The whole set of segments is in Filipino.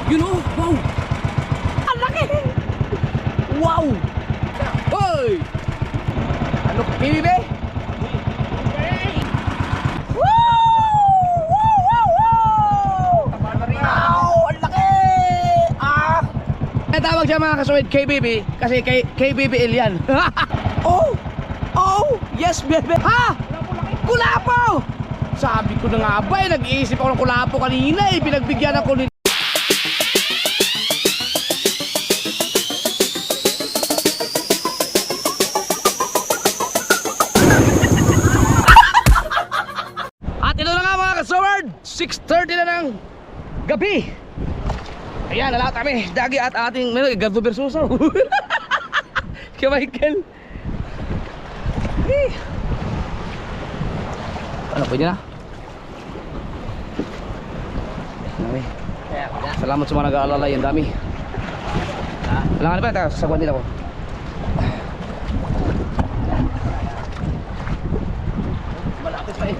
You know? Wow! Ang laki! Wow! Hoy! Ano, PBB? Tawag siya mga kasuwid KBB kasi KBBL yan. Oh! Oh! Yes baby! Ha? Kulapo! Sabi ko na nga ba eh, nag-iisip ako ng kulapo kanina eh, pinagbigyan ako ni... At ito na nga mga kasuwid, 6:30 na ng gabi. Ayan, nalaot kami, Dagi at ating Gardo Versuso. Kaya Michael. Ano, pwede na? Salamat sa mga nag-aalala, yan dami. Kailangan na ba? Sasaguan din ako. Malapit pa eh.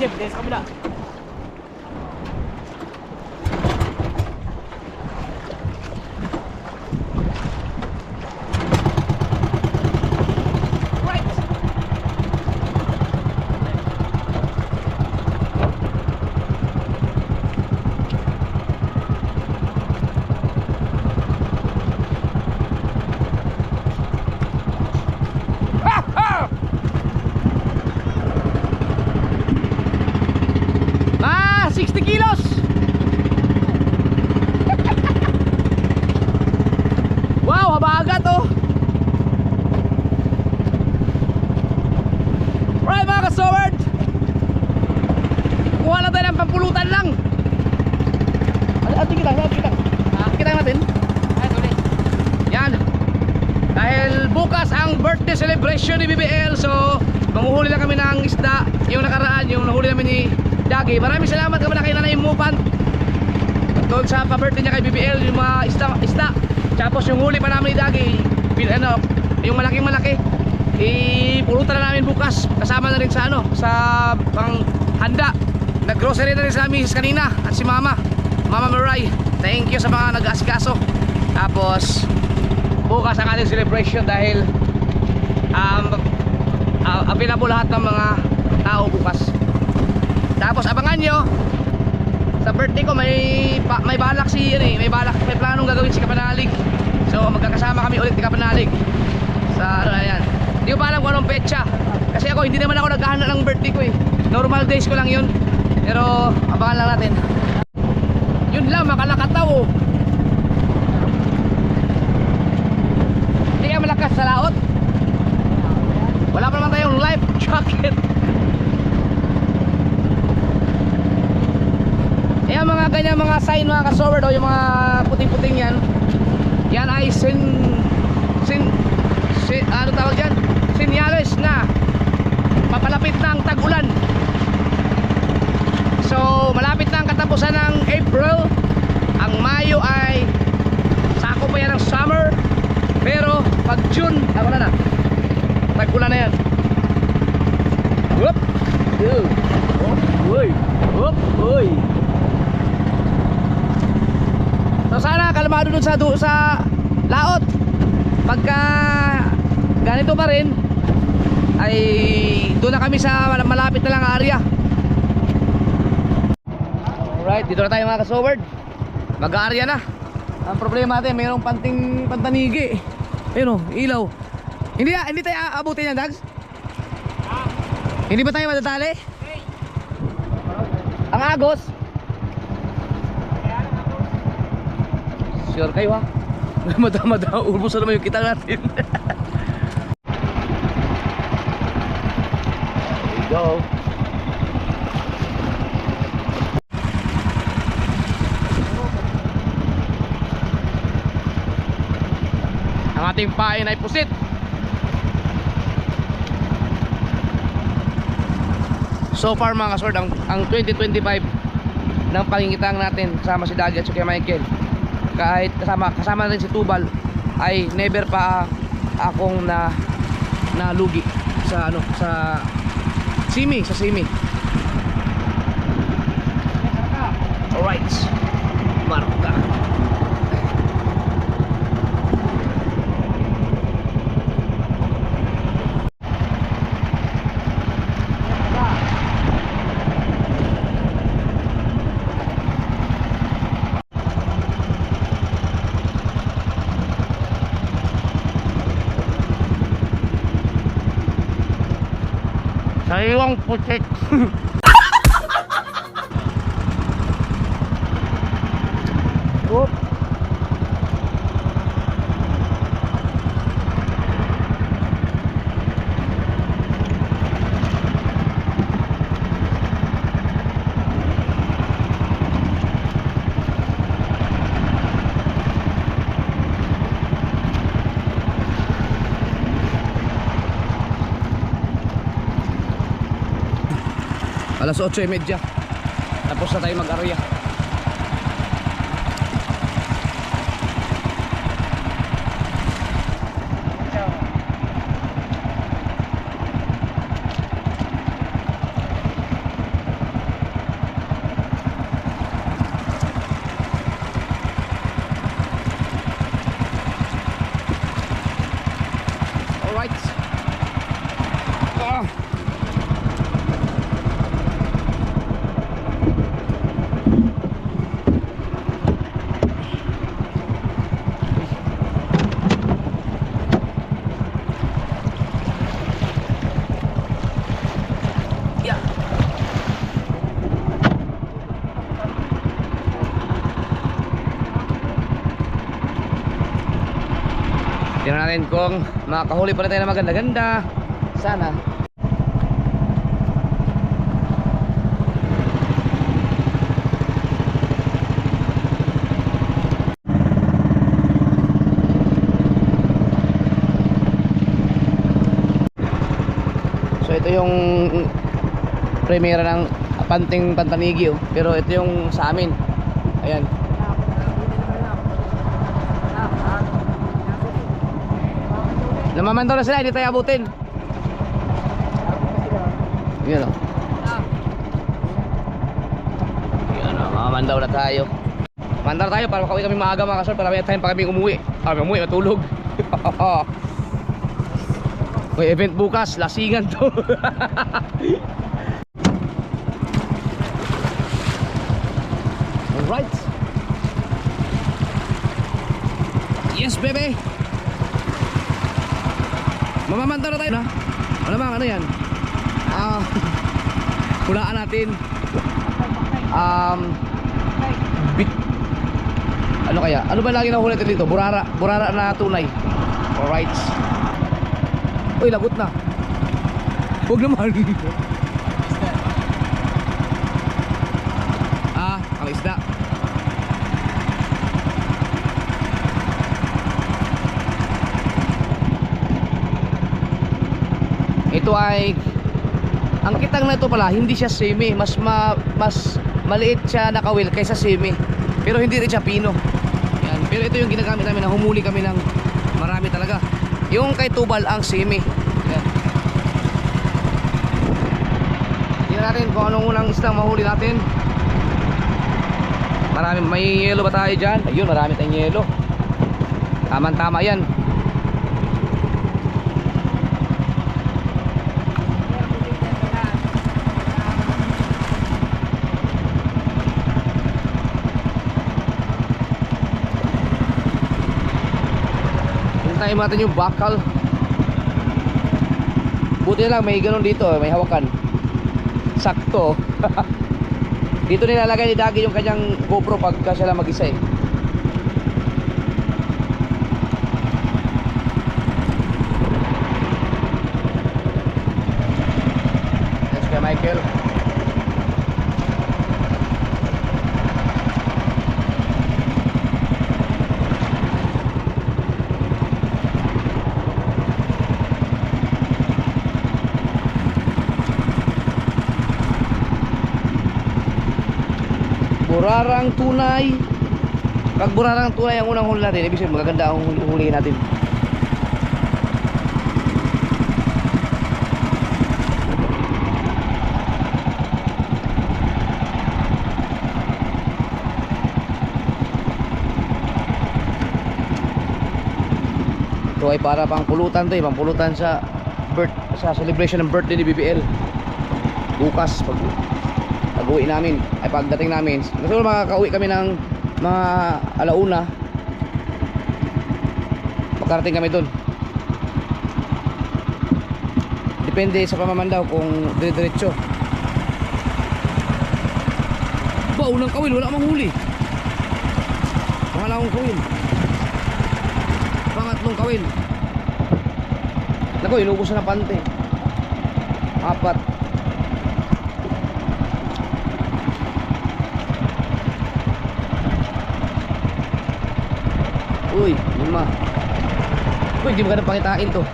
Jeff, des kabila. Celebration ni BBL, so manguhuli lang kami ng isda. Yung nakaraan, yung nahuli namin ni Dagi. Maraming salamat kami na kay Nanay Mupan doon sa pa-birthday niya kay BBL, yung mga isda. Tapos yung huli pa namin ni Dagi, ano, yung malaki ipulutan na namin bukas. Kasama na rin sa ano, sa pang handa. Nag-grocery na rin sa amin kanina at si Mama Maray. Thank you sa mga nag-asikaso. Tapos bukas ang ating celebration dahil available lahat ng mga tao bukas. Tapos abangan nyo sa birthday ko, may balak si may planong gagawin si Kapanalig. So magkakasama kami ulit ni Kapanalig sa ano na yan. Hindi ko pa alam kung anong petsa kasi ako hindi naman ako naghahanda ng birthday ko eh. Normal days ko lang yun. Pero abangan lang natin. Yun lang, makalakataw oh. Hindi ka malakas sa laot. Wala pa naman tayong life jacket. Ayan mga ganyan mga sign mga kasower daw, yung mga puting-puting yan. Yan ay ano tawag yan? Senyales na papalapit na ang tag-ulan. So malapit na ang katapusan ng April. Ang Mayo ay sako pa yan ng summer. Pero pag June, wala na. Tag-ulan na yan. Whoop! Uy! Whoop! Uy! So sana kalmado dun sa laot. Pagka ganito pa rin ay doon na kami sa malapit na lang area. Alright, dito na tayo mga kasoward. Mag-area na. Ang problema natin, mayroong pantanigi. Ayun o, ilaw. Hindi tayo aabutin yan, Dags? Hindi ba tayo matatali? Ang agos? Sure kayo ha? Madama, ubos na naman yung kita natin. There we go. Ang ating pain ay pusit. So far mga kasword, ang 2025 ng pangingitang natin kasama si Dagi at si Michael, kahit kasama na rin si Tubal, ay never pa akong nalugi sa ano, sa Simi, sa Simi. Alright. Marka. Sariwang pusit. Oop. Alas 8:30. Tapos na tayo mag-arya. Alright. Tingnan natin kung makakahuli pa rin tayo na maganda-ganda. Sana. So ito yung premiera ng Panting Pantanigi, oh. Pero ito yung sa amin. Ayan. Namamandaw na sila, hindi tayo abutin. Yan o. Yan o, mamamandaw na tayo. Mandar tayo para makauwi kami maaga mga kasol. Para may time pa kami umuwi. Umuwi, matulog. May event bukas, lasingan to. Alright. Yes baby. Mamamandaw na tayo na. Ano bang ano yan? Hulaan natin. Ano kaya? Ano ba lagi na huli natin dito? Burara. Burara na tunay. Alright. Uy, lagot na. Huwag naman. Ang isda. Ito ay ang kitang na ito pala, hindi siya semi, mas maliit siya na kawil kaysa semi. Pero hindi rin siya pino. Yan, pero ito yung ginagamit namin na humuli kami ng marami talaga. Yung kay Tubal ang semi. Yan. Tingnan natin kung anong unang islang mahuli natin. Marami, may yelo ba tayo dyan? Ayun, marami tayong yelo. Tama-tama yan. Hintayin natin yung bakal. Buti lang may ganun dito, may hawakan. Sakto. Dito nilalagay ni Dagi yung kanyang GoPro pagka siya lang mag-isa eh. Yes, kaya Michael. Burarang tunay. Pag burarang tunay ang unang huli natin, ibig sabihin magaganda ang hulihin natin. ay para pang pulutan to, pang pulutan sa sa celebration ng birthday ni BBL. Bukas pag-uwi namin, ay pagdating namin, siguro makakauwi kami ng mga alauna. Makarating kami doon. Depende sa pamamandaw kung dire-diretso. Ba, unang kawil, wala mang huli. Pangalawang kawil. Pangatlong kawil. Naku, inubos na ng pante. 4. Uy, 5. Uy, di mo ka na pakitain to.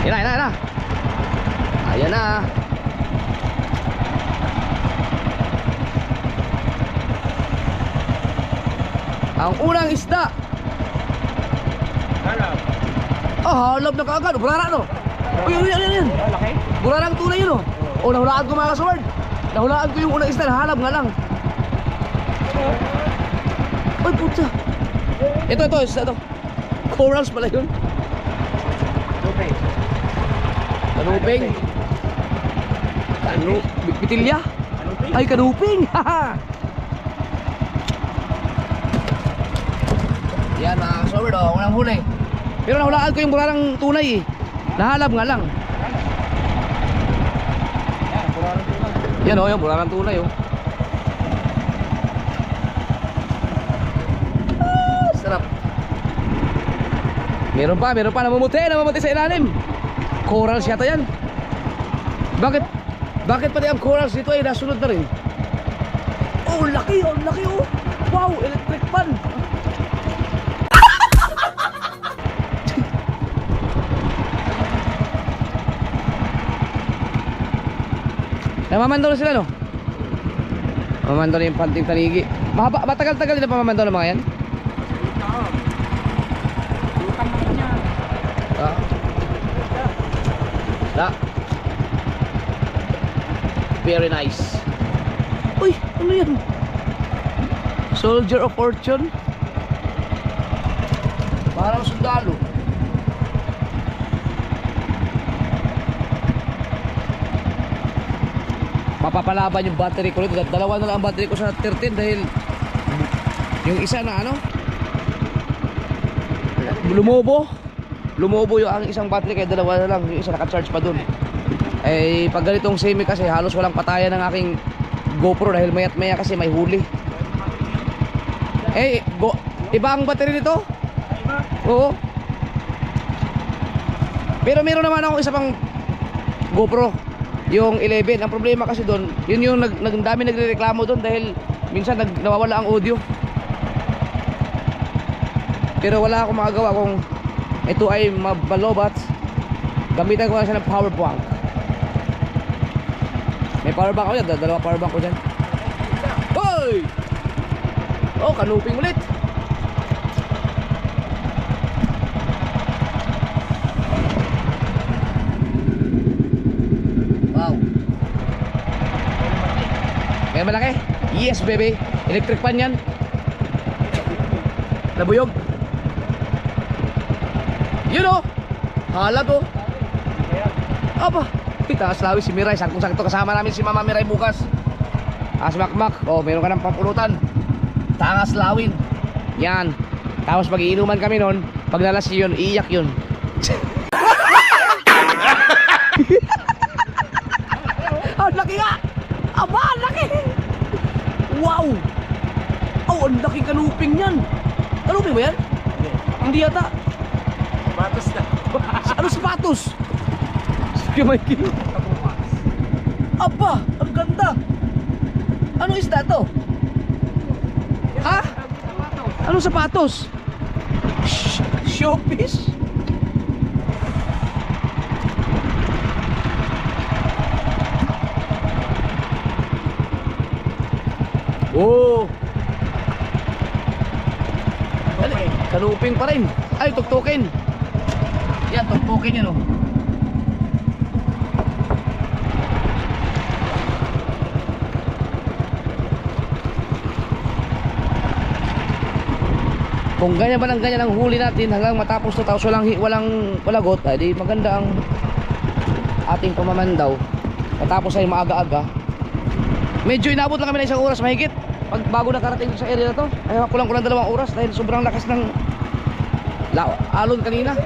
Yan na. Ayan na. Ang unang isda. Halab. Halab na kaagad. Burara no. Uy, yan. Laki. Burarang tunay yun oh. O, nahulaan ko mga kasword. Nahulaan ko yung unang isda. Halab nga lang. Uy, putsa. Ito, isda to. Corals pala yun. Kanuping. Bitilya. Ay, kanuping. Yan mga kasword oh. Unang huli. Pero nahulaan ko yung burarang tunay eh. Nahalab nga lang. Yan oh, yung burarang tunay oh. Sarap. Meron pa namumuti sa ilalim. Corals yata yan. Bakit pati ang corals dito ay nasunod na rin? Oh, laki oh. Wow, electric pan. Namamandaw na sila no? Namamandaw na yung panting tanigi. Matagal-tagal din na pamamandaw ng mga yan? Very nice. Uy, ano yan? Soldier of Fortune. Parang sundalo. Mapapalaban yung battery ko nito. Dalawa na lang ang battery ko sa 13 dahil yung isa na ano, lumobo yung aking isang battery, kaya dalawa na lang. Yung isa naka-charge pa dun. Eh pag ganitong semi kasi halos walang patayan ng aking GoPro dahil mayat maya kasi may huli. Iba ang battery nito? Oo. Pero meron naman ako isa pang GoPro, yung 11. Ang problema kasi doon, yun yung dami nagrereklamo doon dahil minsan nawawala ang audio. Pero wala akong magagawa kung ito ay malobats. Gamitan ko na siya ng power bank. May power bank ako yan, dalawa power bank ko dyan. Hoy! Oh, kanuping ulit. Wow. May malaki? Yes baby. Electric pan yan. Nabuyog. Yun o. Halag o. Aba. Taas lawi si Miray. Sakto kasama namin si Mama Miray bukas. Makmak. Oh, meron ka ng pampulutan. Tangas lawin. Yan. Tapos pag iinuman kami nun, pag nalasi yun, iiyak yun. Ang laki nga. Aba, ang laki. Wow. Oh, ang laki kanuping yan. Kanuping ba yan? Hindi yata. Batos na. Ano sapatos? Sige, Mikey. Aba, ang ganda. Ano isda to? Ha? Ano sapatos? Showpiece? Oh. Kanuping pa rin. Ay, tuktukin. Yan, tuktukin yan oh. Kung ganyan ba ng ganyan ang huli natin hanggang matapos to, tapos walang palagot, ay di maganda ang ating pamamandaw. Matapos ay maaga-aga. Medyo inabot lang kami ng 1 oras mahigit pag bago nakarating sa area na to. Ay kulang-kulang 2 oras dahil sobrang lakas ng alon kanina.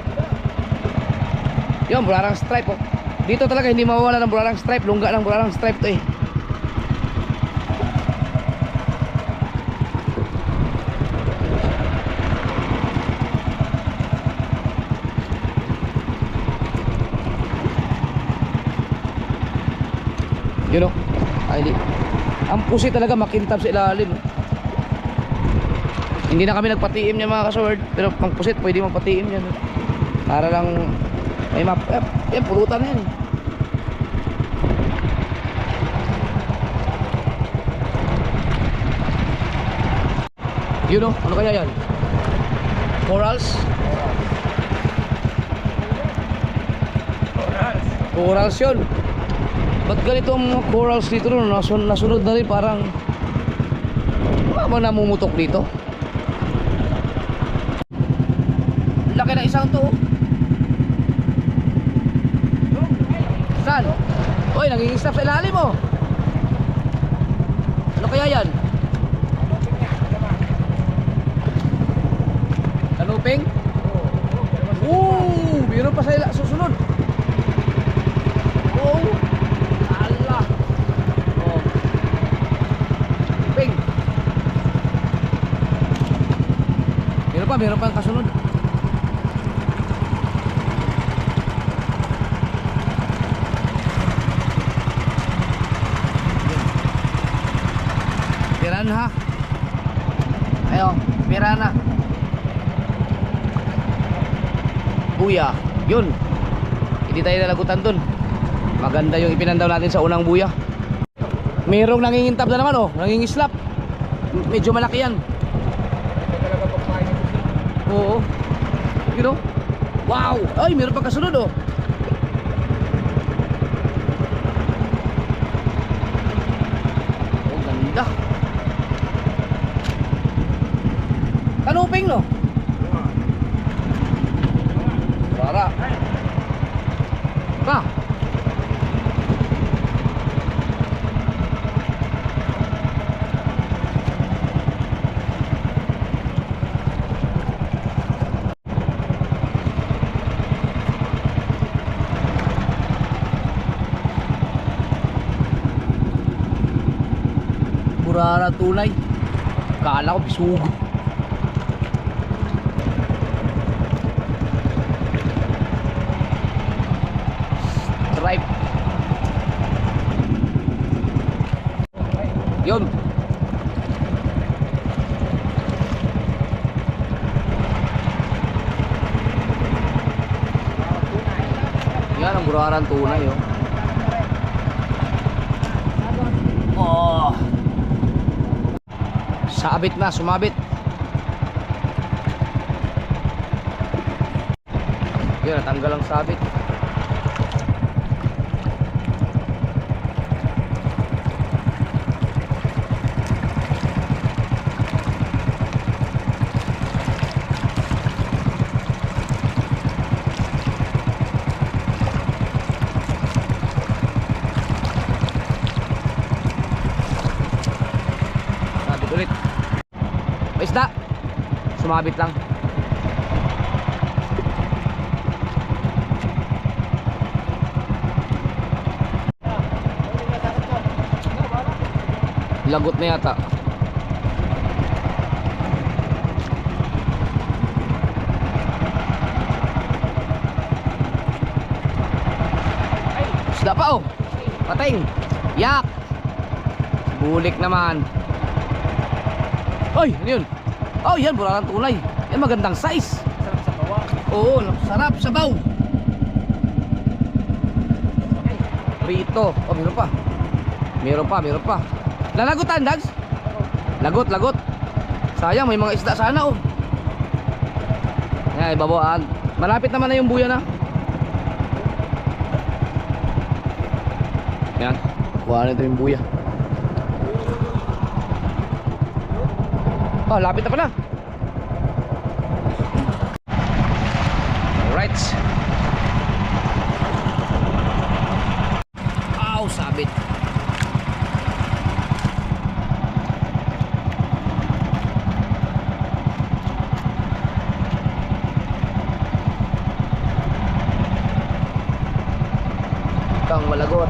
Yun, Bularang Stripe, oh. Dito talaga hindi mawawala ng Bularang Stripe. Lungga ng Bularang Stripe to eh. Yun o. Ay di. Ang pusi talaga makintab sa ilalim. Hindi na kami nagpatiim niya mga kasword. Pero pang pusit pwede magpatiim yan. Para lang may map. Yan pulutan yan eh. Yun o. Ano kaya yan? Corals? Corals yun. Ba't ganito ang mga corals dito no? Nasunod na rin parang wala bang namumutok dito? Laki na isang to. Saan? Uy, naging-stop sa ilalim mo. Ano kaya yan? Kanuping? Meron pa sa susunod. Meron pa ang kasunod. Piranha. Ayo, piranha. Buya. Yun. Hindi tayo nalagutan dun. Maganda yung ipinandaw natin sa unang buya. Merong nangingintab na naman oh, nangingislap. Medyo malaki yan. Oo. You know? Wow! Ay, meron pa kasunod oh. Oh, ganda. Kanuping no? Para. Pa. Burara tunay. Kala ko bisugo. Stripe. Yun. Yan ang buraran tunay oh. Oh. Sabit na, sumabit. Yun, natanggal ang sabit. Sabit ulit. Isda, sumabit lang. Lagot na yata. Isda pa oh. Pating. Yak. Bulik naman. Oy, ano yun? Oh, yan, buraran tunay. Yan, magandang size. Sarap sa bawang. Oo, sarap, sabaw. Prito. Oh, meron pa. Meron pa. Lalagutan, Dags? Lagot. Sayang, may mga isda sana, oh. Yan, ibabawaan. Malapit naman na yung buya na. Yan, kuha na ito yung buya. Oh, lapit na pala. Kang malagot.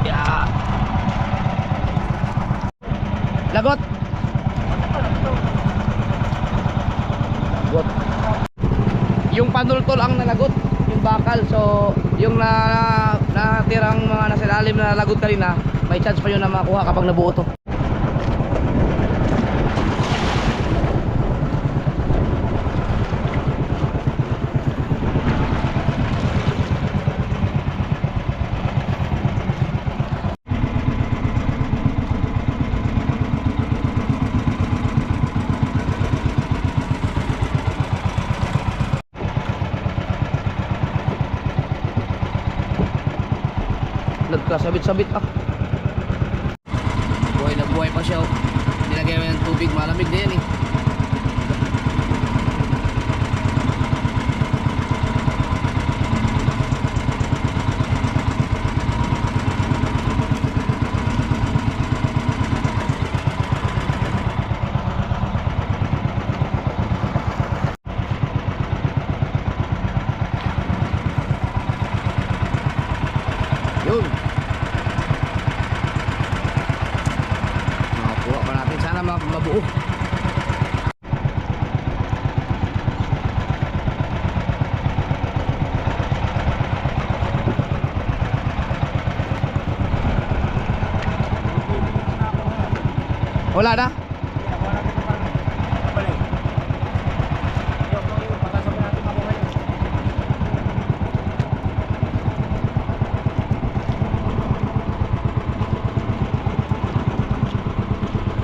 Ya. Lagot. Lagot. Yung panultol ang nalagot, yung bakal. So, yung natirang mga nasa ilalim na lagot kanina, may chance pa yun na makuha kapag nabuo to. Nagkasabit-sabit ah. Buhay na buhay pa siya oh. Nilagay mo ng tubig, malamig na yan eh. Yun. Makakuha pa natin. Sana mabuo. Wala na?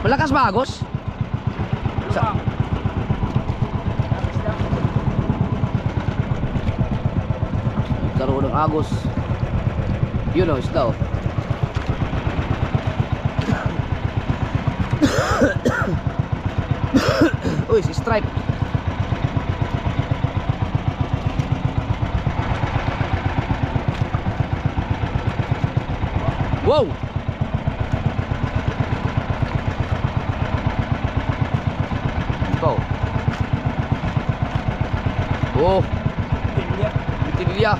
Malakas ba agos? Karoon ng agos. Yun o, isda o. Uy, si Stripe. Wow! Ito. Oh, Tinilya.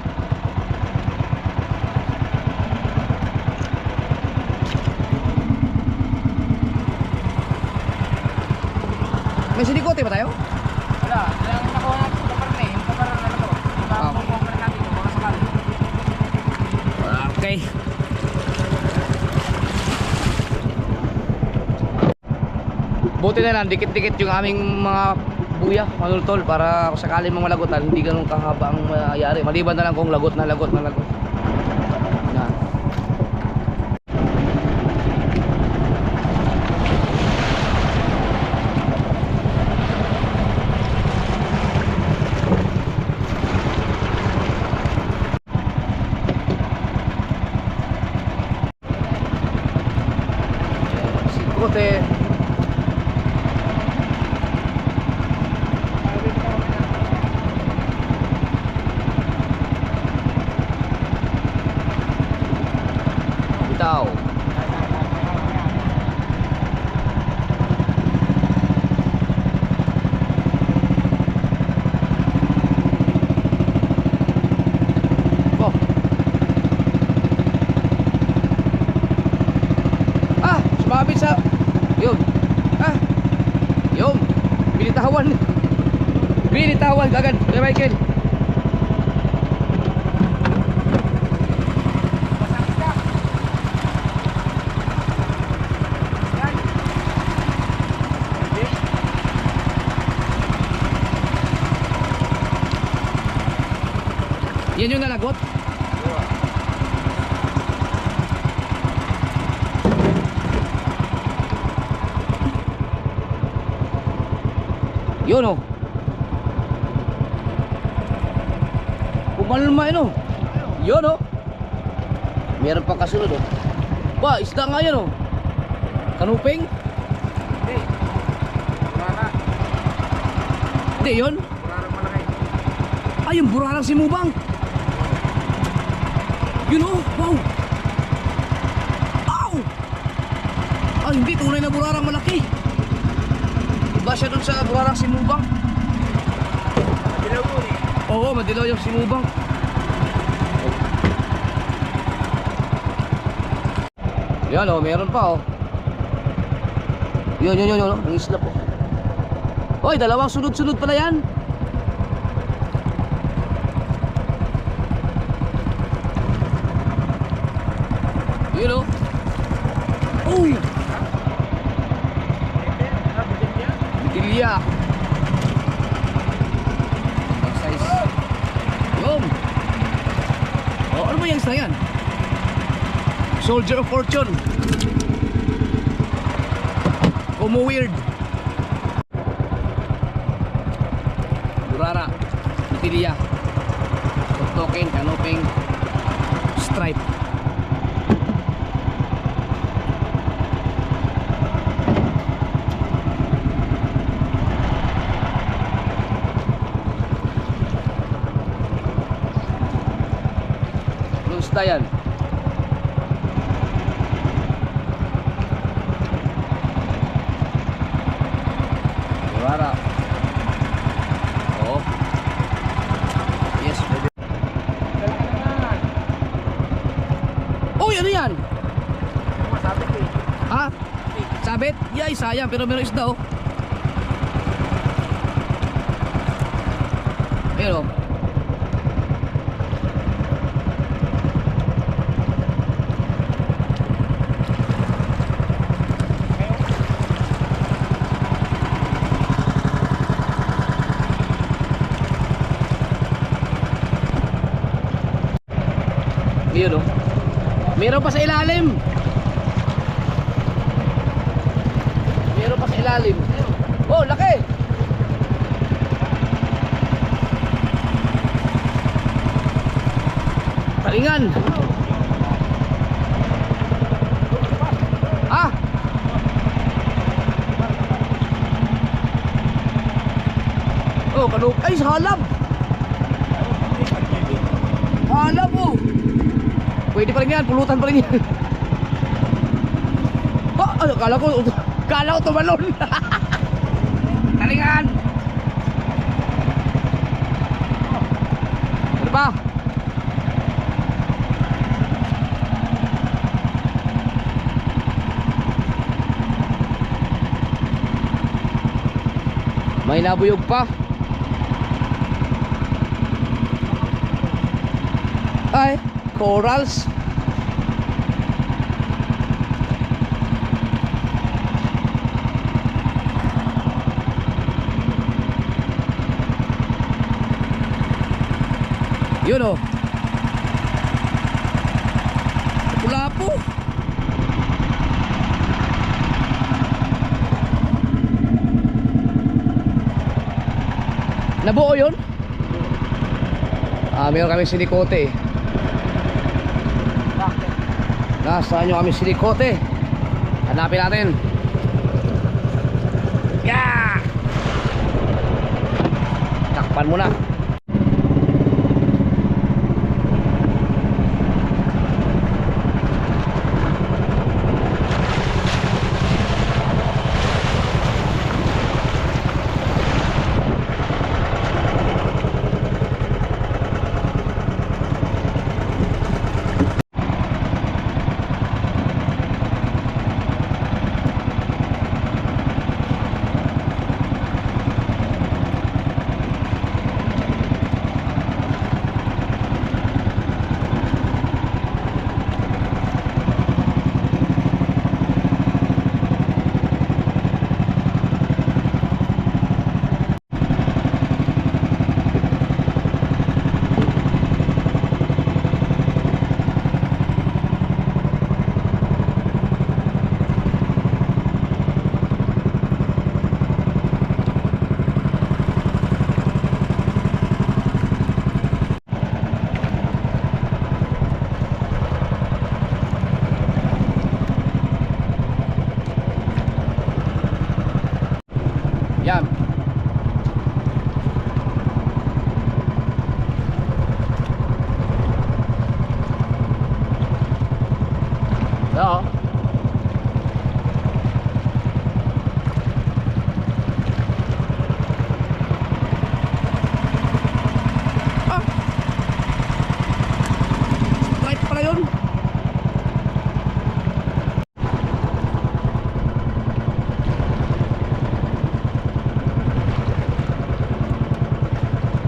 May sinikote ba tayo? Wala, kaya nakuha natin sa kaparne. Yung kaparne na to. Yung kaparne natin ito, mga sakal. Okay. Buti na lang, dikit-dikit yung aming mga buya, manultol, para kung sakaling mga lagutan, hindi ganun kahaba ang mayayari. Maliban na lang kung lagot na lagot na lagot. Yan. Sikote. Bitaw. Oh. Ah, sumabit sa. Yun. Ah. Yun. Binitawan. Binitawan kagad. Kay Michael. Yan yung nalagot. Yun oh. Pumalma yun oh. Yun oh. Meron pang kasunod oh. Ba, isda nga yan oh. Kanuping? Hindi. Burara. Hindi yun. Burara malaki. Ay, yung burarang simubang. Yun oh, wow. Ow! Ay, hindi, tunay na burarang malaki. Iba siya dun sa burarang simubang. Oo, madilaw yung simubang. Yan oh, meron pa oh. Yun, oh. Ang isla po. Hoy, dalawang sunod-sunod pala yan. Yun oh. Uy! Bitilya. Size. Yun. Oh, ano ba yung isla yan? Soldier of Fortune. Como weird. Burara. Bitilya. Token, canoping. Stripe. Anong isda yan? Burara. Oh. Yes, baby. Uy, ano yan? Masabit eh. Ha? Sabit? Yay, sayang, pero meron isda oh. Ayun oh. Ayun oh. Meron pa sa ilalim. Meron pa sa ilalim. Oh, laki. Talingan. Ah. Oh, kanuk. Ay, halab. Halab oh. Pwede pa rin yan, pulutan pa rin yan. Oh, ano, kala ko tumalon. Talingan. Ano pa? May nabuyog pa. Ay, corals. Yun oh. Pula po. Nabuo yun? Meron kami silikote. Nasaan nyo kami silikote? Hanapin natin. Yeah! Takpan mo na.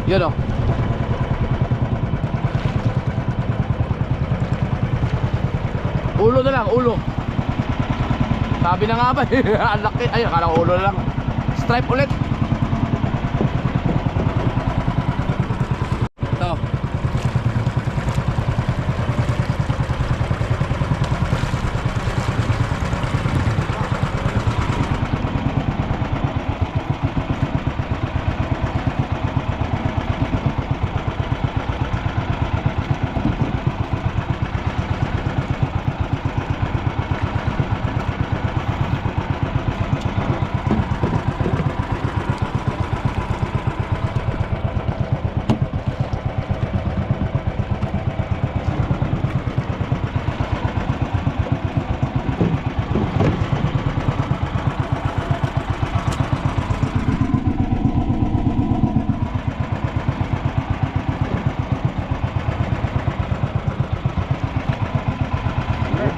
Yun o. Ulo na lang, ulo. Sabi na nga ba, ang laki. Ay, akala ko ulo na lang. Stripe ulit. Ito.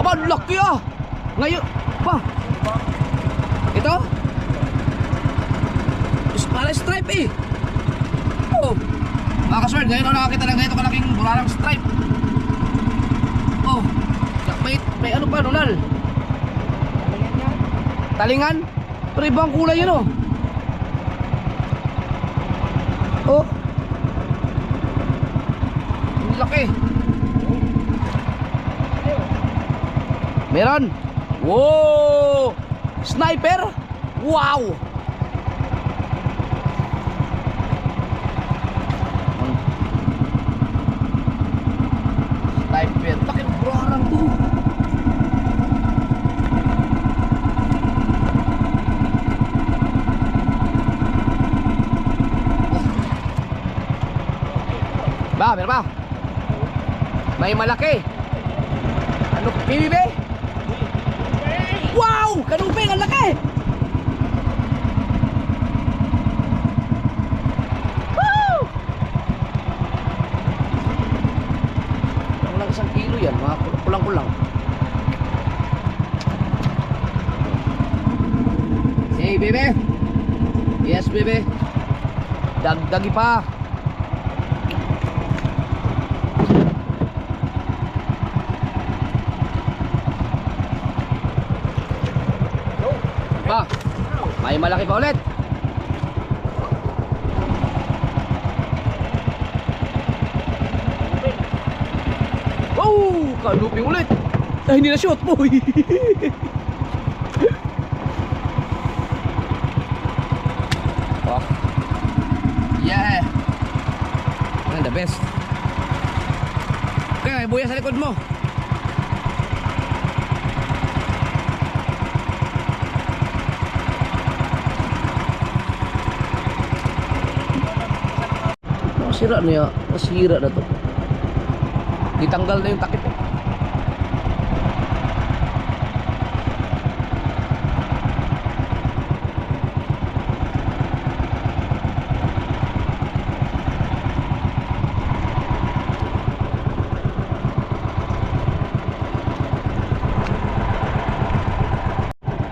Aba, laki ah! Ngayon, pa! Ito? Para stripe eh! Oh! Mga kasword, ngayon ako nakakita ng ganito kalaking bularang stripe. Oh! May ano pa, Ronald? Talingan? Pero ibang kulay yun oh! Oh! Ang laki! Meron. Wow! Sniper? Wow! Sniper. Bakit burarang to? Ba, meron ba? May malaki. Ano, PBB? Wow! Kanuping, ang laki! Woo! Lang 1 kilo yan, mga kulang-kulang. Say, bebe. Yes, bebe. Dagdagi pa. Pa, may malaki pa ulit. Oh, kaluping ulit. Ay, hindi na shoot, boy. Oh. Yeah. Yan, the best. Okay, buya sa likod mo. Sira na ya, masira na to. Ditanggal na yung takip.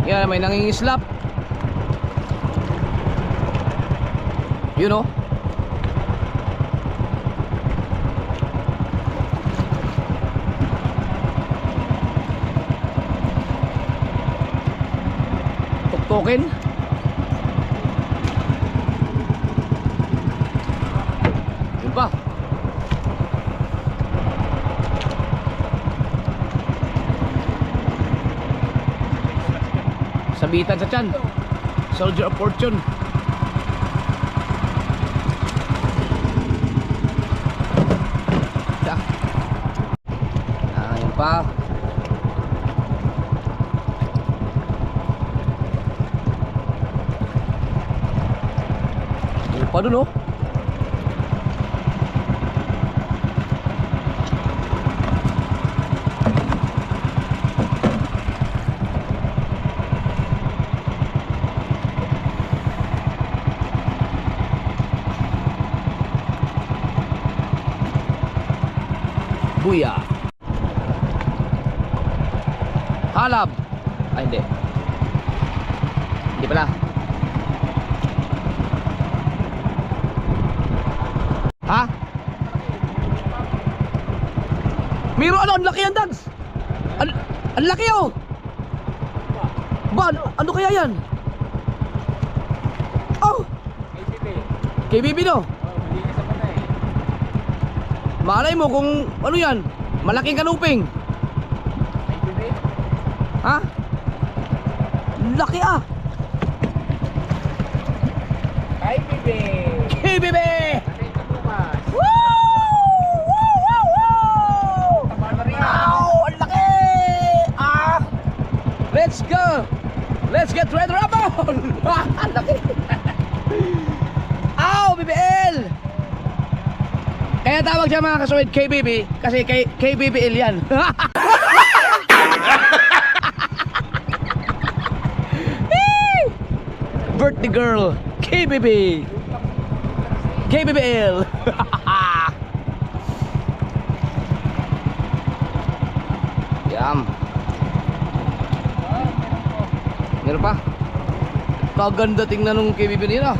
Yan, may nangingislap. You know. Token. Yun pa. Sabitan sa tiyan. Soldier of Fortune. Yun pa. Pa dun oh. Buya. Halab. Ay hindi. Hindi pala. Ha? Meron ano, ang laki yan, Dags. Ang laki oh. Ba, ano kaya yan? Oh, KBB no? Malinis sa patay. Malay mo kung ano yan, malaking kanuping. Ha? Laki ah. Ay, bibi! KBB! Natin ito bukas. Tama na rin. Wow, ang laki! Ah! Let's go! Let's get Red Ramon! Ang laki! Ow, BBL! Kaya tawag siya mga kasuwid KBB kasi KBBL yan. Birthday girl KBB KBBL. Yam. Meron pa. Kaganda tingnan nung KBB nila.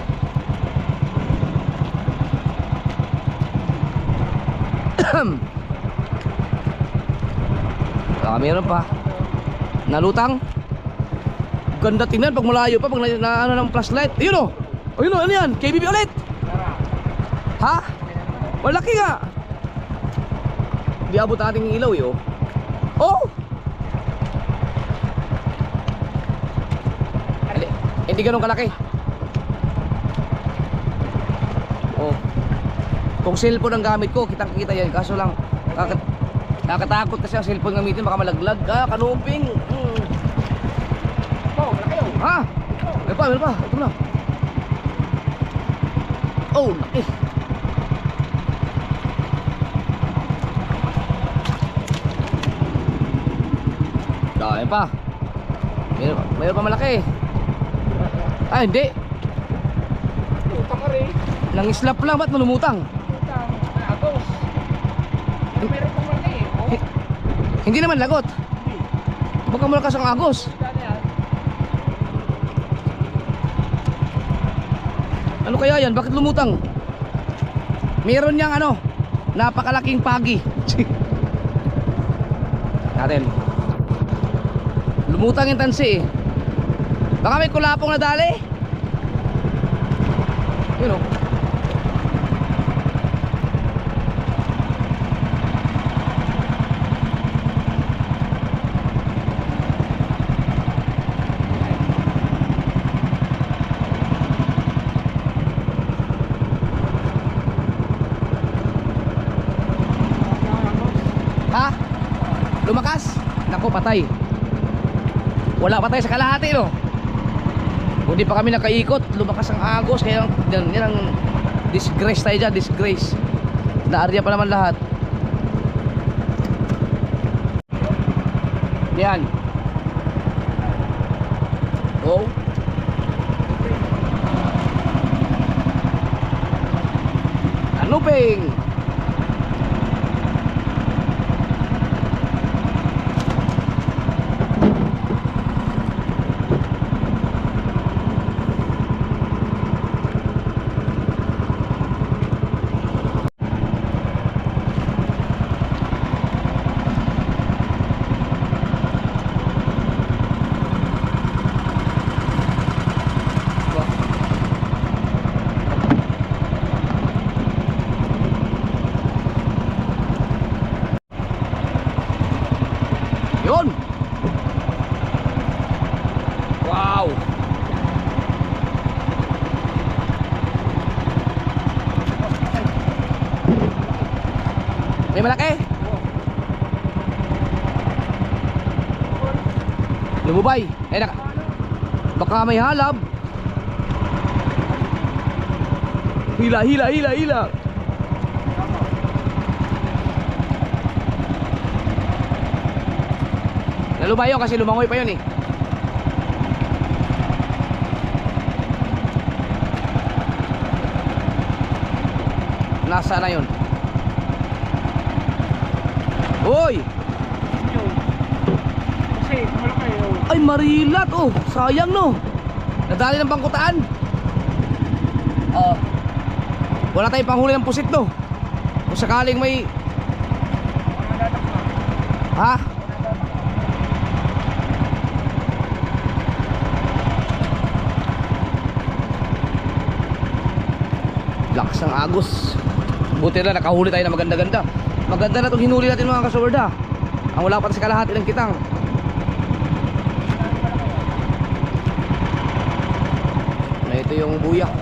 Meron pa. Nalutang. Ganda tingnan pag malayo pa, pag na ano ng flashlight. Ayun oh. Ayun oh, ano yan? KBB ulit. Ha? Malaki nga. Di abot ang ating ilaw eh oh. Oh. Hindi ganun kalaki. Oh. Kung cellphone ang gamit ko, kitang-kita yan. Kaso lang nakakatakot kasi ang cellphone gamitin, baka malaglag. Ah, kanuping. Oh, malaki oh. Ha? Meron pa. Ito na. Oh, laki. Dami pa. Meron pa malaki. Ah, hindi. Utang ka rin. Nangislap lang, ba't lumutang? Utang. Agos. Meron pang malaki eh. Oh, Hindi naman lagot. hindi. Baka malakas ang agos. Daan yan. Ano kaya yan? Bakit lumutang? Meron niyang ano, napakalaking pagi. Natin. Lumutang yung tansi eh. Baka may kulapong nadali. Yun o. Ha? Lumakas? Naku, patay. Wala pa tayo sa kalahati no. Hindi pa kami nakaikot, lumakas ang agos. Kaya yan ang disgrace tayo dyan, disgrace. Naarya pa naman lahat. Yan. Oh. Kanuping. Yun. Wow. May malaki. Lumubay. Baka may halab. Hila. Nalubay yun kasi lumangoy pa yun eh. Nasa na yun? Uy! Kasi, malaki oh. Ay, marilat oh. Sayang no. Nadali ng bangkutaan. Wala tayong panghuli ng pusit, no? Kung sakaling may... Ha? Lakas ng agos. Buti na nakahuli tayo na maganda-ganda. Maganda na itong hinuli natin mga kasorda. Ang wala pa sa kalahati ng kitang. Na ito yung buyak.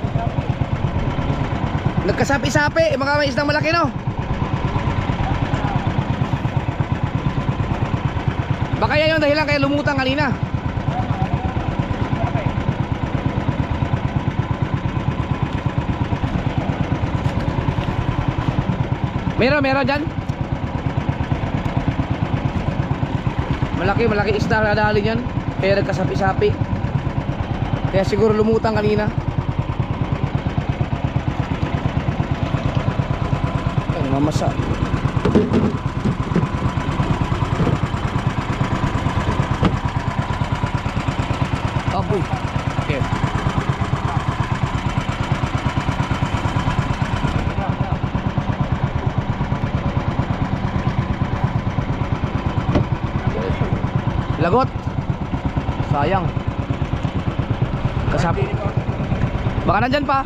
Nagkasapi-sapi, mga may isdang malaki, no? Baka yan yung dahilan kaya lumutang kanina. Meron dyan. Malaki isda na dali yan. Kaya nagkasapi-sapi. Kaya siguro lumutang kanina. Ay, mamasa. Apoy. Okay. Lagot. Sayang. Kasapi. Baka nandyan pa.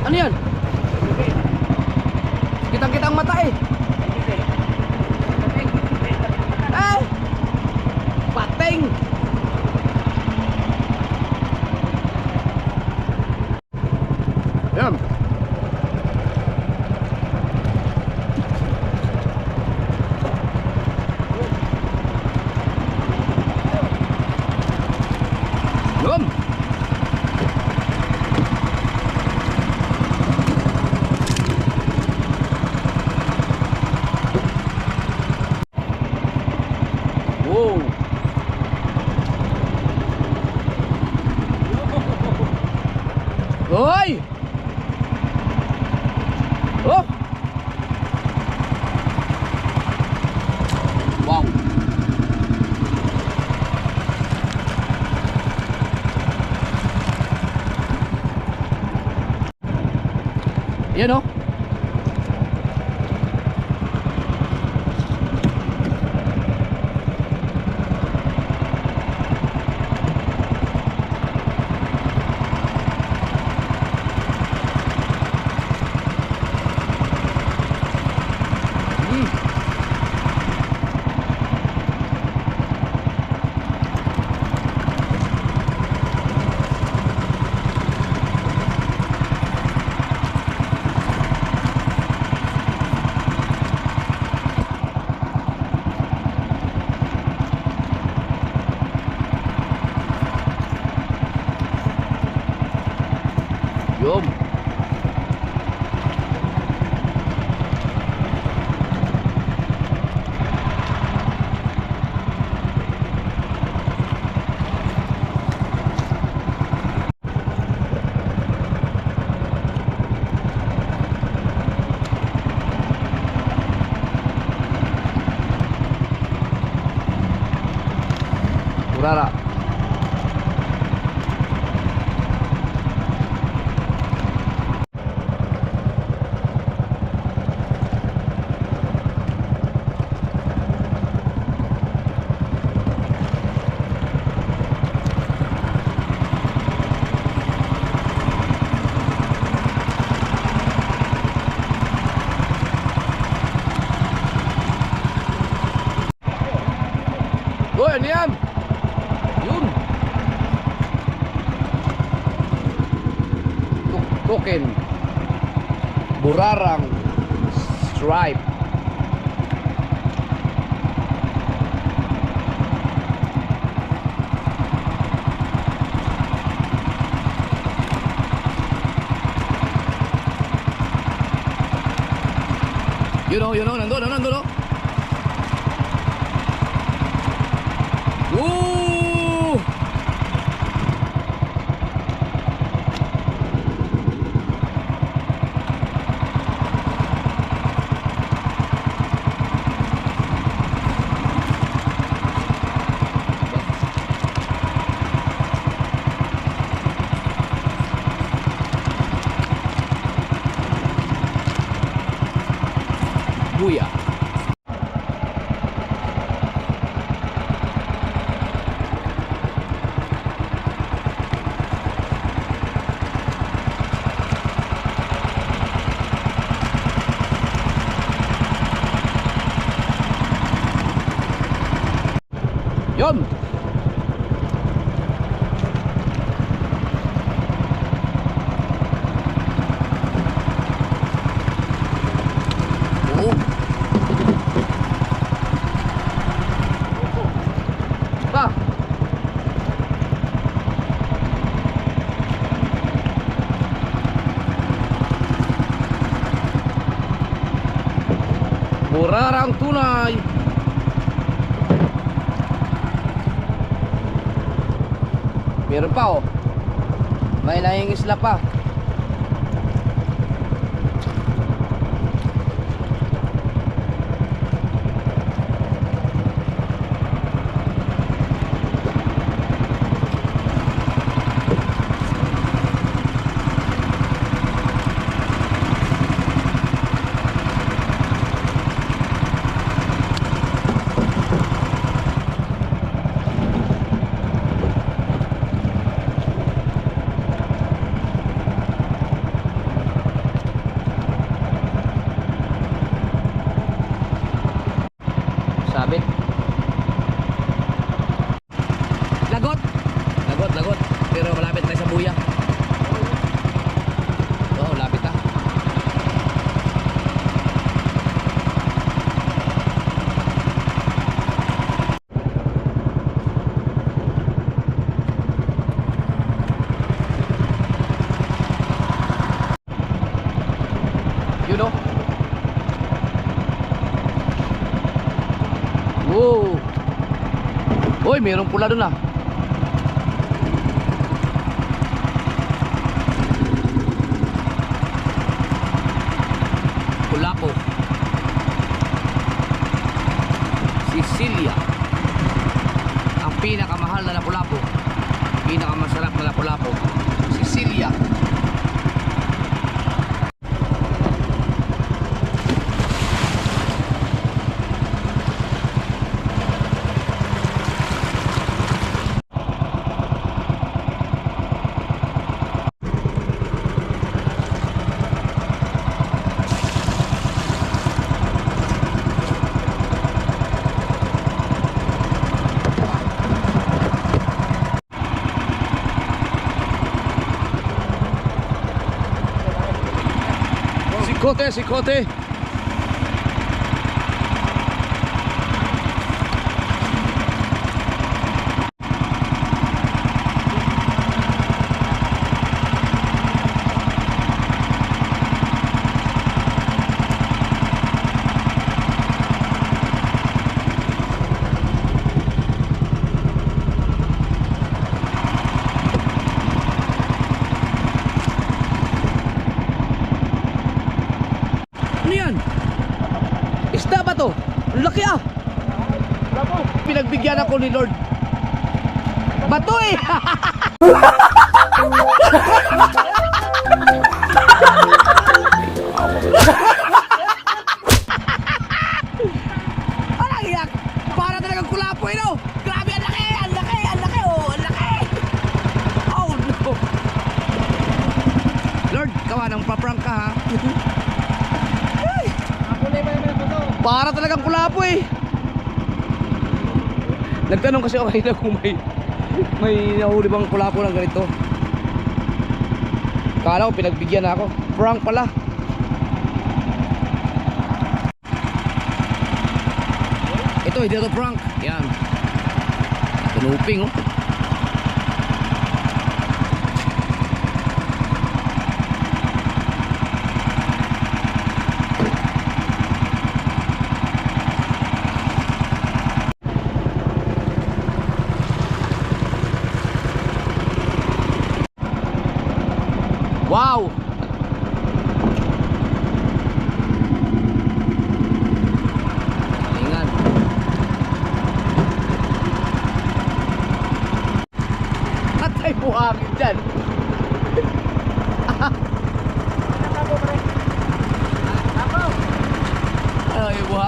Ano yan? Kitang-kitang mata eh. Ay! Pating! Yan. Yun. Wow. Hoy! Oh! Wow. Yan oh. Yum. Burara. Boy, ano yan? Yun. Token. Burarang stripe. Yun o, nandun o. Woo! Buya. Yun. Oo. Pa. Burarang tunay. Meron pa oh. May lahing isla pa. Sabit. Lagot. Pero malapit tayo sa buya. Oo, lapit ah. You know? Wow. Uy, mayroong pula doon ah. Lapu-Lapu. Sicilia. Ang pinakamahal na lapu-lapu. Pinakamasarap na lapu-lapu. Sicilia. Sikote. Ano yan? Isda ba to? Ang laki ah. Pinagbigyan ako ni Lord. Bato eh. Alang iyak. Para talagang kulapoy no. Grabe, ang laki. Oh, ang laki. Oh no. Lord, kawa nang paprank ka ha. Para talagang kulapo eh. Nagtanong kasi ako kanina kung may nahuli bang kulapo ng ganito. Kala ko pinagbigyan na ako. Prank pala. Ito, hindi ito prank. Yan. Tunuping oh.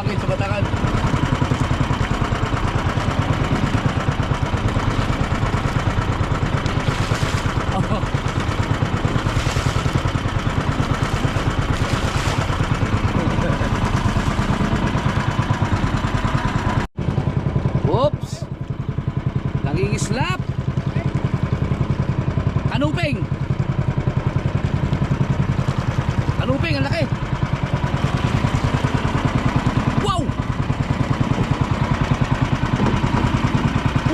Buhangin sa Batangan. Oops! Nangingislap! Kanuping! Kanuping, ang laki! Wow!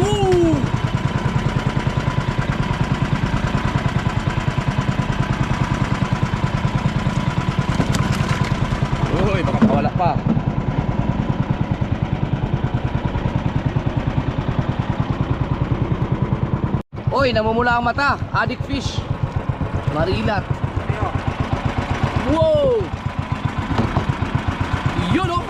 Woo! Uy, baka mawala pa. Oy, namumula ang mata. Addict fish. Marilat. Wow! Yun oh!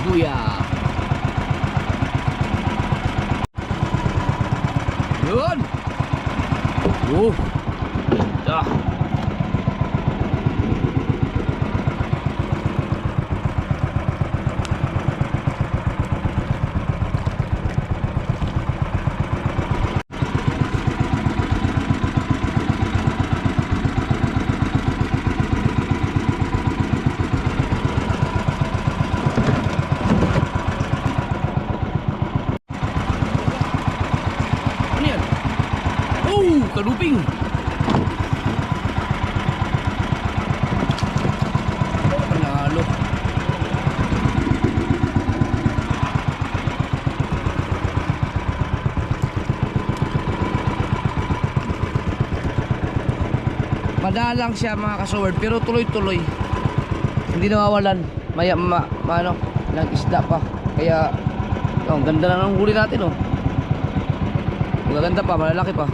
Buya. Yun. Ah. Ano yan? Oh, kaluping. Panalo. Madalang siya mga kasword, pero tuloy-tuloy. Hindi nawawalan. Ano, nag-isda pa. Kaya, ang ganda na ng huli natin, oh. Magaganda pa, malalaki pa.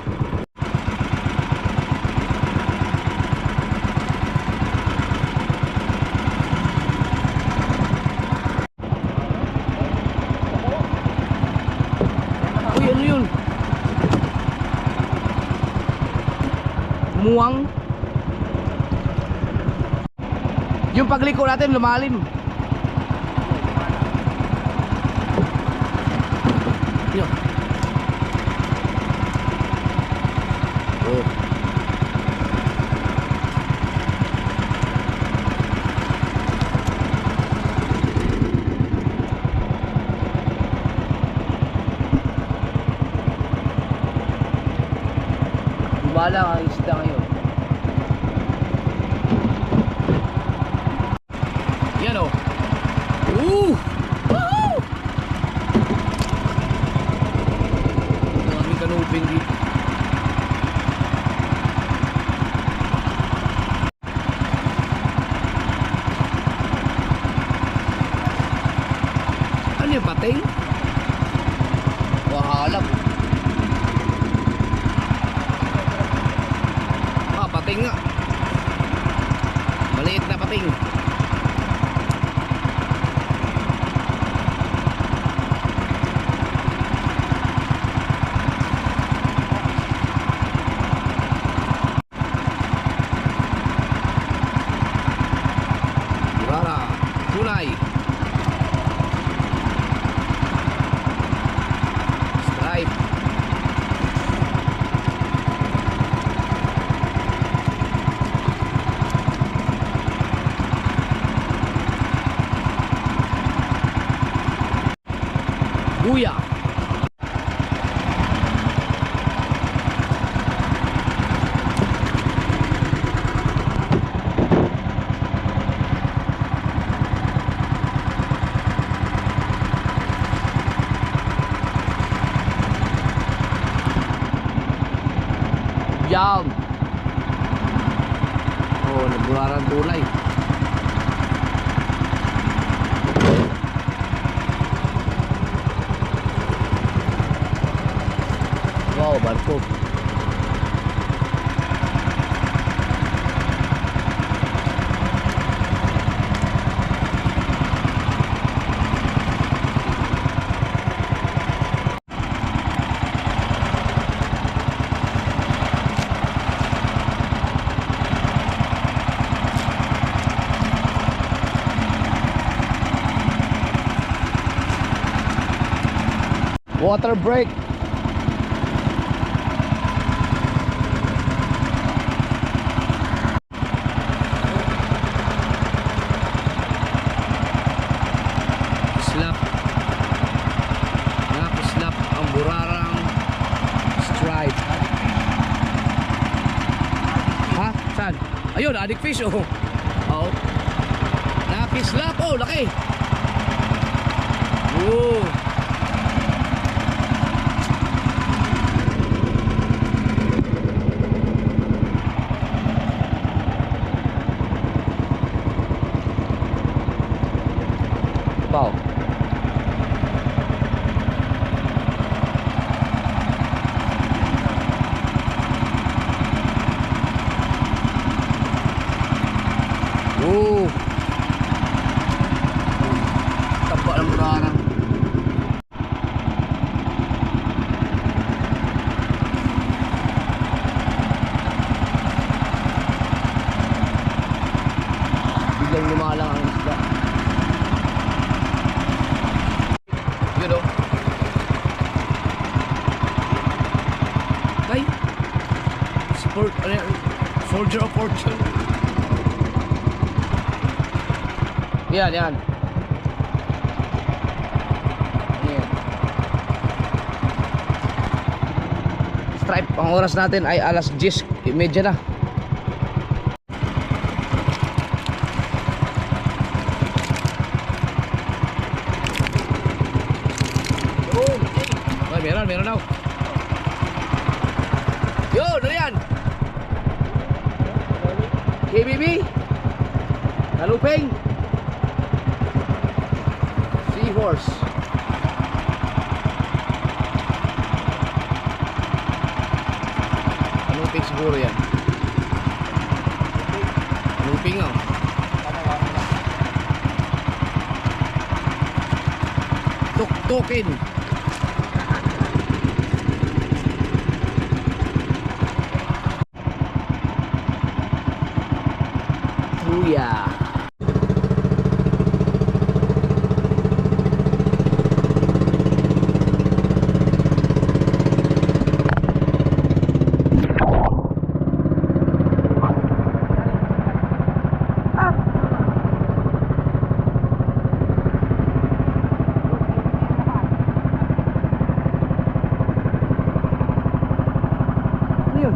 Uy, ano yun? Muwang. Yung pagliko natin lumalim. Yun. Oh. Bumala ang isda ngayon. Yan o. Woo! Woohoo! Maraming kanuping dito. Ano yung pating? Wahalap. Pating nga. Maliit na pating. Rara, tunay. Stripe. Buya. Yan. Oh, nagbularang tulay. Wow, barko. Water break. Slap. Napaslap ang burarang stripe. Ha? Saan? Ayun, addict fish oh. Oo. Napislap oh, laki. Oh. Wow. Oh. Taba ng burarang. Biglang lumalang ang isda. Yun o. Ay! Sport, ano yan? Soldier of Fortune. Yan, yan. Yan. Stripe, ang oras natin ay alas 10:30 na. Ay, meron daw. Yun, ano yan? KBB? Taluping? Seahorse. Taluping siguro yan. Taluping oh. Tuktukin. Kuya. Ano yun?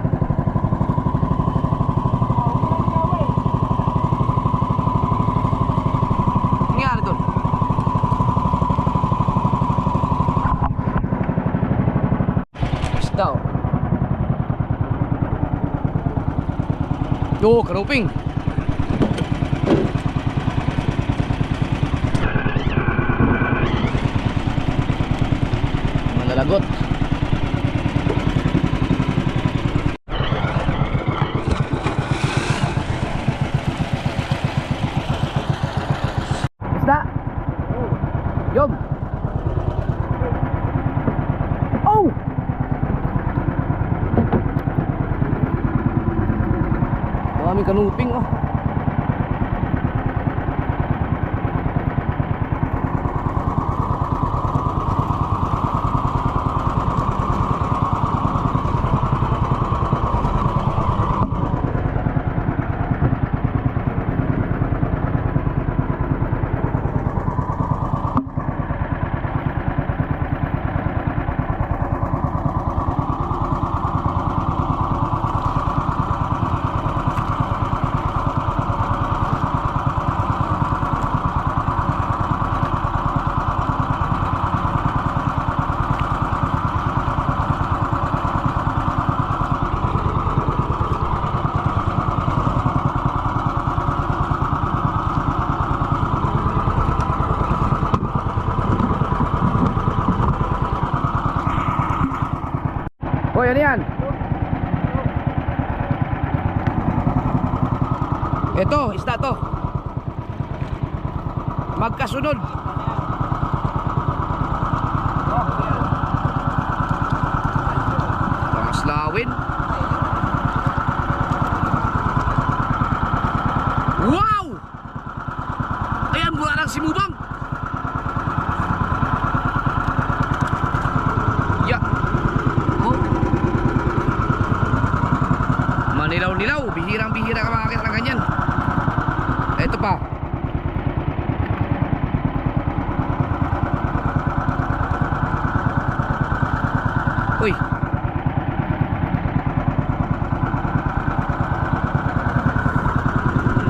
Nangyari doon? Isda oh. Yo, karuping. Mga nalagot. Isda. Yum. Oh. Maraming kanuping oh. Hoy, ano yan? Ito, isda to. Magkasunod. Pamaslawin. Wow! Ayan, mura lang si Mubang. Nilaw-nilaw. Bihirang-bihira ka makakita ng ganyan. Ito pa. Uy.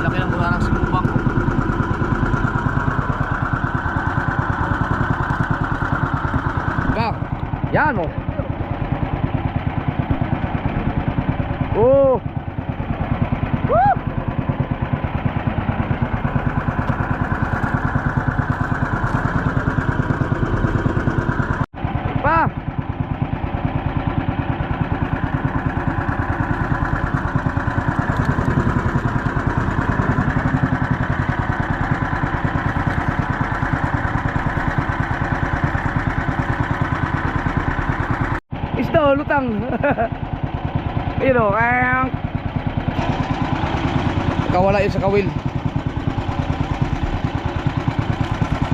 Laki ng bularang sumubang ko. Ba, yan o. Oh. Woo! Pa. Isda, lutang. Yun o, kawala yun sa kawil.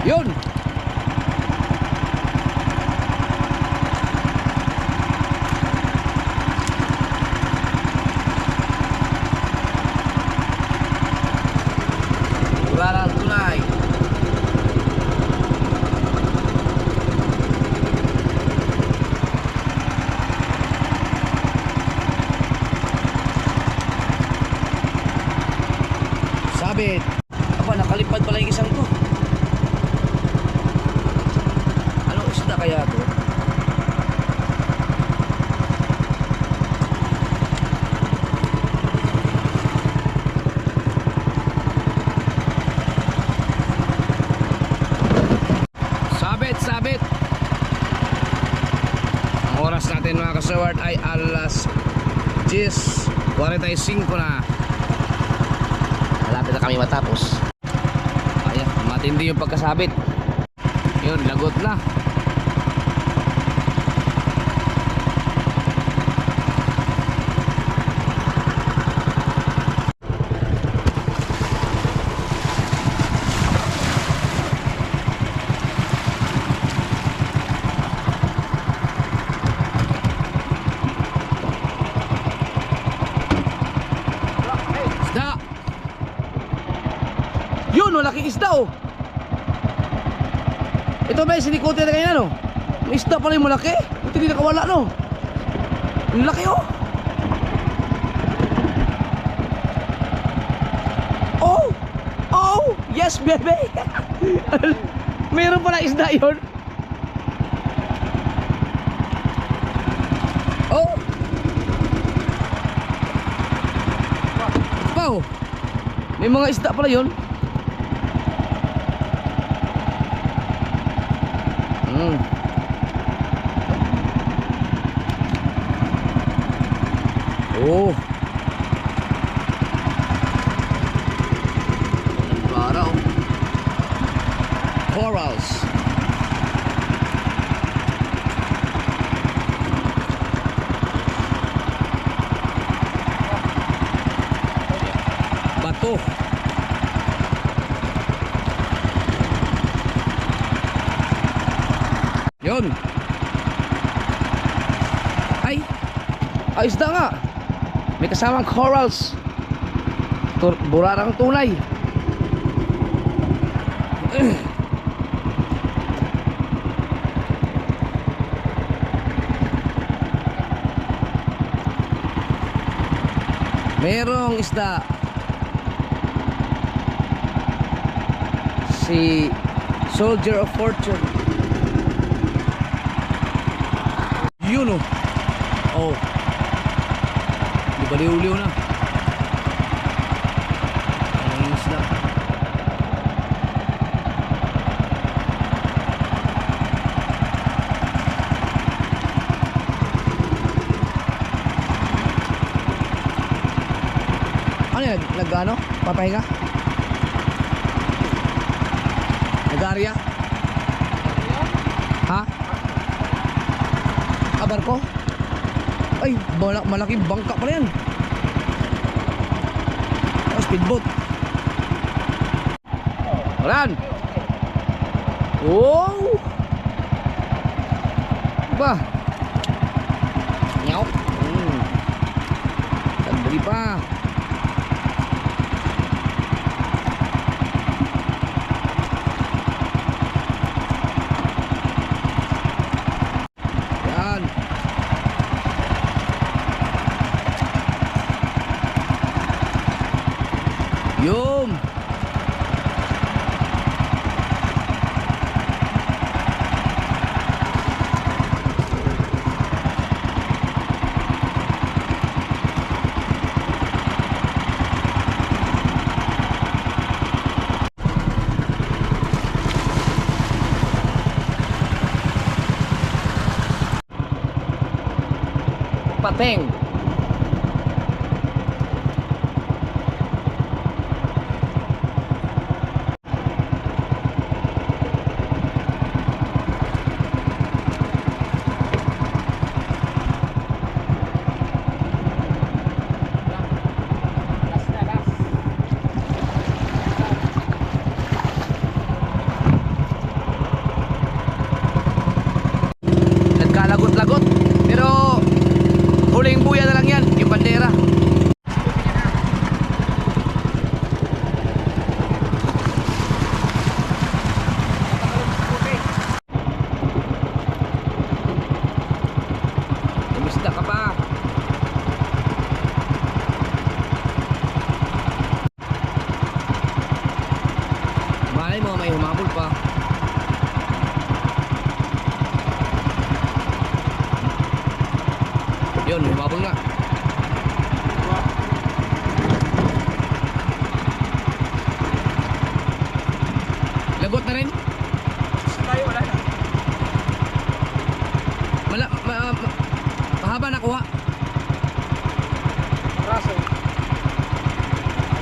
Yun. Wala ng tunay. Sabit. Aba, nakalipad pala yung isang to. Anong isda kaya to? Sabit, sabit. Ang oras natin mga kasaward ay alas 10:45 na. Malapit na kami matapos. Ayan, matindi yung pagkasabit. Yun, lagot na. Isda! Yun, malaking isda oh. Ito ba yung sinikote na ganyan oh. May isda pala yung malaki. Ito hindi nakawala no. Ang laki oh. Oh! Oh! Yes baby! Mayroon pala isda yun. Oh! Wow! May mga isda pala yun. Oh. Para oh. Corals. Bato. Yun. Ay. Isda nga. May kasamang corals. Burarang tunay. Merong isda. Si Soldier of Fortune. Yun oh. Oh. Baliw-liw na. Ang isla. Ano yan? Nag-ano? Papahinga? Nag-arya? Ha? Barko? Ay, malaking bangka pala yan. Oh, speedboat. Aran. Wow. Ba. Nyaw. Tandali pa. Pateng. Last na, last. Nagkalagot-lagot. Pero huling buya na lang yan, yung bandera. Umisda ka pa. Malay mo, may humabol pa. Yun, humabol nga. Lagot na rin. Gusto tayo, wala na. Mahaba nakuha. Raso.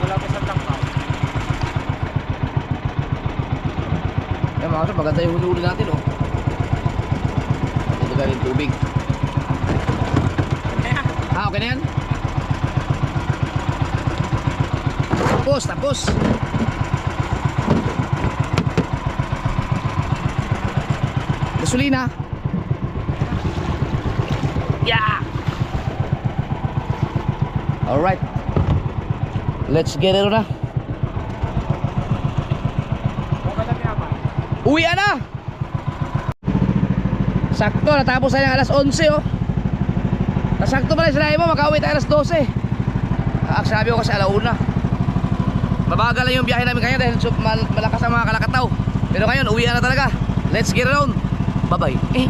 Wala pa sa tangkaw. Yan mga kasama, maganda yung huli natin, oh. Ito galing tubig. Okay na yan? Tapos. Gasolina. Yeah! Alright. Let's get it na. Baka lang yaman. Uwi na! Sakto, natapos na yung alas 11, oh. Nasakto pala sila mo, makauwi tayo alas 12. Sabi ko kasi alauna. Mabagal lang yung biyahe namin kanya dahil malakas ang mga kalakataw. Pero ngayon, uwi na talaga. Let's get it on. Bye-bye.